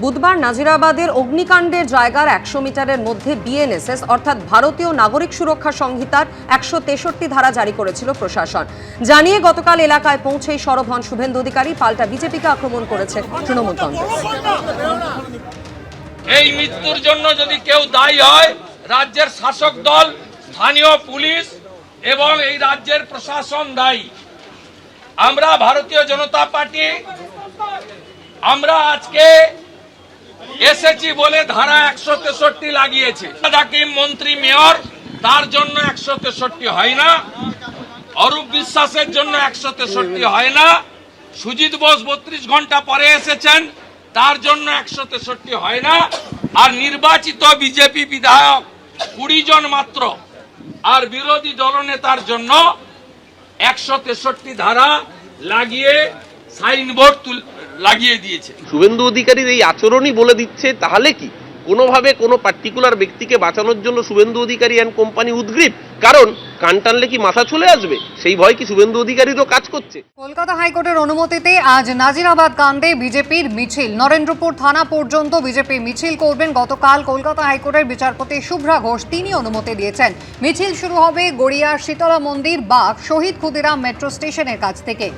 বুধবার নাজিরাবাদের অগ্নিকাণ্ডের জায়গার 100 মিটারের মধ্যে বিএনএসএস অর্থাৎ ভারতীয় নাগরিক সুরক্ষা সংহিতার 163 ধারা জারি করেছিল প্রশাসন। জানিয়ে গতকাল এলাকায় পৌঁছেই সরব হন শুভেন্দু অধিকারী। পাল্টা বিজেপিকে আক্রমণ করেছে তৃণমূল কংগ্রেস। এই মৃত্যুর জন্য যদি কেউ দায়ী হয়, রাজ্যের শাসক দল, স্থানীয় পুলিশ এবং এই রাজ্যের প্রশাসন দায়ী। আমরা ভারতীয় জনতা পার্টি আমরা আজকে এসেছি বলে ধারা 163 লাগিয়েছে। হাকিম, মন্ত্রী, মেয়র, তার জন্য 163 হয় না। অরূপ বিশ্বাসের জন্য 163 হয় না। সুজিত বোস 32 ঘন্টা পরে এসেছেন, তার জন্য 163 হয় না। আর নির্বাচিত বিজেপি বিধায়ক 20 জন মাত্র আর বিরোধী দলনেতার জন্য 163 ধারা লাগিয়ে সাইনবোর্ড লাগিয়ে দিয়েছে। শুভেন্দু অধিকারীর এই আচরণই বলে দিচ্ছে তাহলে কি কোনোভাবে কোনো পার্টিকুলার ব্যক্তিকে বাঁচানোর জন্য শুভেন্দু অধিকারী অ্যান্ড কোম্পানি উদ্গ্রীব? কারণ কান টানলে কি মাথা চলে আসবে, সেই ভয় কি শুভেন্দু অধিকারীরও কাজ করছে? কলকাতা হাইকোর্টের অনুমতিতে আজ নাজিরাবাদ কাণ্ডে বিজেপির মিছিল। নরেন্দ্রপুর থানা পর্যন্ত বিজেপি মিছিল করবেন। গতকাল কলকাতা হাইকোর্টের বিচারপতি শুভ্রা ঘোষ তিনি অনুমতি দিয়েছেন। মিছিল শুরু হবে গড়িয়ার শীতলা মন্দির বা শহীদ ক্ষুদিরাম মেট্রো স্টেশনের কাছ থেকে।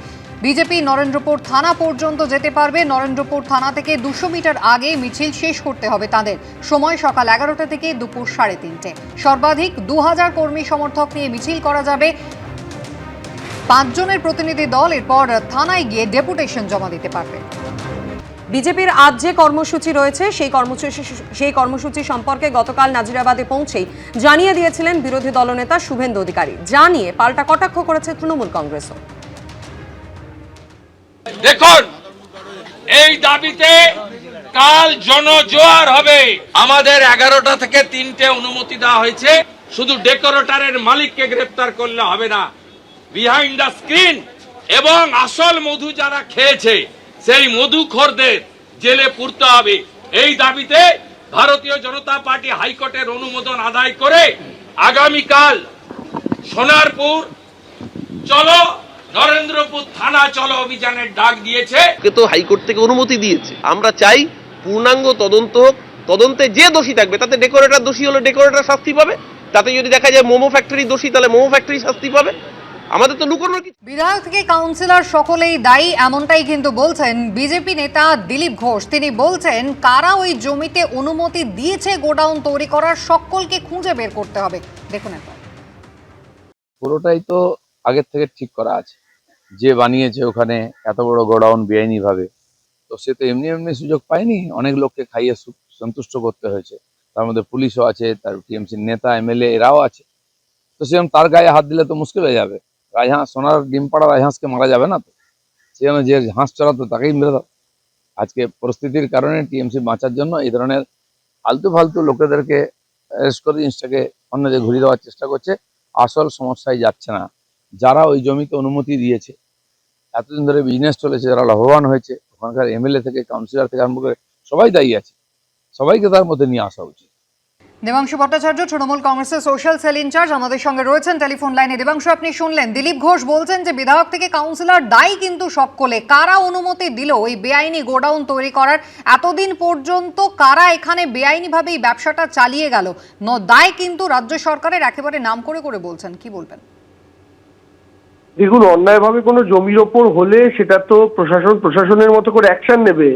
বিজেপি নরেন্দ্রপুর থানা পর্যন্ত যেতে পারবে। নরেন্দ্রপুর থানা থেকে 200 মিটার আগে মিছিল শেষ করতে হবে তাদের। সময় সকাল 11টা থেকে দুপুর 3:30। সর্বাধিক 2000 কর্মী সমর্থক নিয়ে মিছিল করা যাবে। 5 জনের প্রতিনিধি দল এরপর থানায় গিয়ে ডেপুটেশন জমা দিতে পারবে। বিজেপির আজ যে কর্মসূচি রয়েছে সেই কর্মসূচি সম্পর্কে গতকাল নাজিরাবাদে পৌঁছেই জানিয়ে দিয়েছিলেন বিরোধী দলনেতা শুভেন্দু অধিকারী। জানিয়ে পাল্টা কটাক্ষ করেছে তৃণমূল কংগ্রেসও। দেখুন, এই দাবিতে কাল জনজোয়ার হবে। আমাদের 11টা থেকে 3টে অনুমতি দেওয়া হয়েছে। শুধু ডেকোরেটরের মালিককে গ্রেফতার করলে হবে না, বিহাইন্ড দ্য স্ক্রিন এবং আসল মধু যারা খেয়েছে সেই মধুখোরদের জেলে পুরতে হবে। এই দাবিতে ভারতীয় জনতা পার্টি হাইকোর্টের অনুমোদন আদায় করে আগামীকাল সোনারপুর চলো, নরেন্দ্রপুর থানা চলো অভিযানের ডাক দিয়েছে। তো হাইকোর্ট থেকে অনুমতি দিয়েছে। আমরা চাই পূর্ণাঙ্গ তদন্ত হোক। তদন্তে যে দোষী থাকবে, তাতে ডেকোরেটর দোষী হলে ডেকোরেটর শাস্তি পাবে, তাতে যদি দেখা যায় মোমো ফ্যাক্টরি দোষী তাহলে মোমো ফ্যাক্টরি শাস্তি পাবে। আমাদের তো লুকোনোর কিছু। বিধায়ক থেকে কাউন্সিলর সকলেই দায়ী, এমনটাই কিন্তু বলছেন বিজেপি নেতা দিলীপ ঘোষ। তিনি বলছেন কারা ওই জমিতে অনুমতি দিয়েছে গোডাউন তৈরি করার, সকলকে খুঁজে বের করতে হবে। দেখুন একবার। পুরোটাই তো আগের থেকে ঠিক করা আছে। যে বানিয়েছে ওখানে এত বড় গোডাউন বেআইনি ভাবে, তো সে তো এমনি এমনি সুযোগ পায়নি। অনেক লোককে খাইয়ে সন্তুষ্ট করতে হয়েছে। তার মধ্যে পুলিশও আছে, তার টিএমসির নেতা এমএলএ এরাও আছে। তো সেরকম তার গায়ে হাত দিলে তো মুশকিল হয়ে যাবে। রাজহাঁস, সোনার ডিম পাড়া রাজহাঁসকে মারা যাবে না তো, সেজন্য যে হাঁস চড়াতো তাকেই মেরে দাও। আজকে পরিস্থিতির কারণে টিএমসি বাঁচার জন্য এই ধরনের আলতু ফালতু লোকেদেরকে অ্যারেস্ট করে জিনিসটাকে অন্য যে ঘুরিয়ে দেওয়ার চেষ্টা করছে। আসল সমস্যায় যাচ্ছে না। যারা ওই জমিতে অনুমতি দিয়েছে, এতদিন ধরে বিজনেস চলেছে, যারা লাভবান হয়েছে, ওখানকার এমএলএ থেকে কাউন্সিলর থেকে আরম্ভ করে সবাই দায়ী আছে। সবাইকে তার মধ্যে নিয়ে আসা উচিত। দেবাংশু ভট্টাচার্য তৃণমূল কংগ্রেসের সোশ্যাল সেল ইনচার্জ আমাদের সঙ্গে রয়েছেন টেলিফোন লাইনে। দেবাংশু, আপনি শুনলেন দিলীপ ঘোষ বলছেন যে বিধায়ক থেকে কাউন্সিলর দায়ী, কিন্তু সকলে কারা অনুমতি দিল ওই বেআইনি গোডাউন তৈরি করার, এতদিন পর্যন্ত কারা এখানে বেআইনিভাবে এই ব্যবসাটা চালিয়ে গেল, দায় কিন্তু রাজ্য সরকারের, একেবারে নাম করে করে বলছেন। কি বলবেন? দেখুন, অন্যায়ভাবে কোনো জমির ওপর হলে সেটা তো প্রশাসনের মতো করে অ্যাকশন নেবে,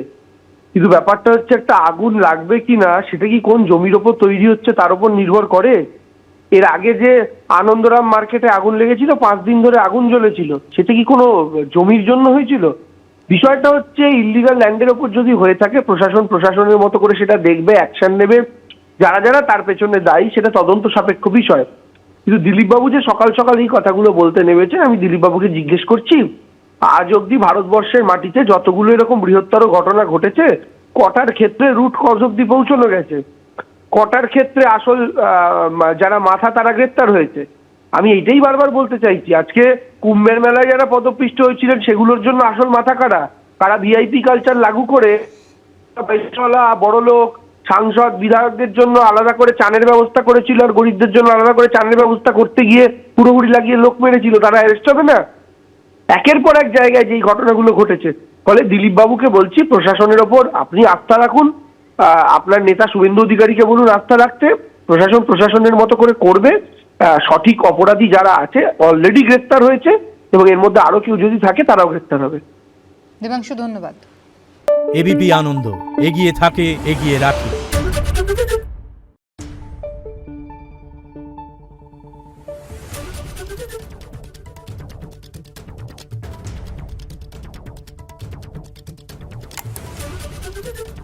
কিন্তু ব্যাপারটা হচ্ছে একটা আগুন লাগবে কিনা সেটা কি কোন জমির ওপর তৈরি হচ্ছে তার উপর নির্ভর করে। এর আগে যে আনন্দরাম মার্কেটে আগুন লেগেছিল, 5 দিন ধরে আগুন জ্বলেছিল, সেটা কি কোনো জমির জন্য হয়েছিল? বিষয়টা হচ্ছে ইল্লিগাল ল্যান্ডের ওপর যদি হয়ে থাকে প্রশাসনের মতো করে সেটা দেখবে, অ্যাকশন নেবে। যারা যারা তার পেছনে দায়ী সেটা তদন্ত সাপেক্ষ বিষয়। কিন্তু দিলীপবাবু যে সকাল সকাল এই কথাগুলো বলতে নেমেছেন, আমি দিলীপবাবুকে জিজ্ঞেস করছি, আজ অব্দি ভারতবর্ষের মাটিতে যতগুলো এরকম বৃহত্তর ঘটনা ঘটেছে, কটার ক্ষেত্রে রুট কজ অব্দি পৌঁছানো গেছে? কটার ক্ষেত্রে আসল যারা মাথা তারা গ্রেপ্তার হয়েছে? আমি এইটাই বারবার বলতে চাইছি। আজকে কুম্ভের মেলায় যারা পদপিষ্ট হয়েছিলেন সেগুলোর জন্য আসল মাথা কারা? কারা ভিআইপি কালচার লাগু করে পয়সাওয়ালা, বড় লোক, সাংসদ, বিধায়কদের জন্য আলাদা করে চানের ব্যবস্থা করেছিল, আর গরিবদের জন্য আলাদা করে চানের ব্যবস্থা করতে গিয়ে পুরোপুরি লাগিয়ে লোক মেরেছিল, তারা অ্যারেস্ট হবে না? একের পর এক জায়গায় যেই ঘটনাগুলো ঘটেছে, ফলে দিলীপ বাবুকে বলছি প্রশাসনের ওপর আপনি আস্থা রাখুন, আপনার নেতা শুভেন্দু অধিকারীকে বলুন আস্থা রাখতে, প্রশাসন প্রশাসনের মতো করে করবে। সঠিক অপরাধী যারা আছে অলরেডি গ্রেফতার হয়েছে এবং এর মধ্যে আরো কেউ যদি থাকে তারাও গ্রেফতার হবে। দেবাংশু, ধন্যবাদ। এবিপি আনন্দ, এগিয়ে থাকে, এগিয়ে রাখে। Thank you.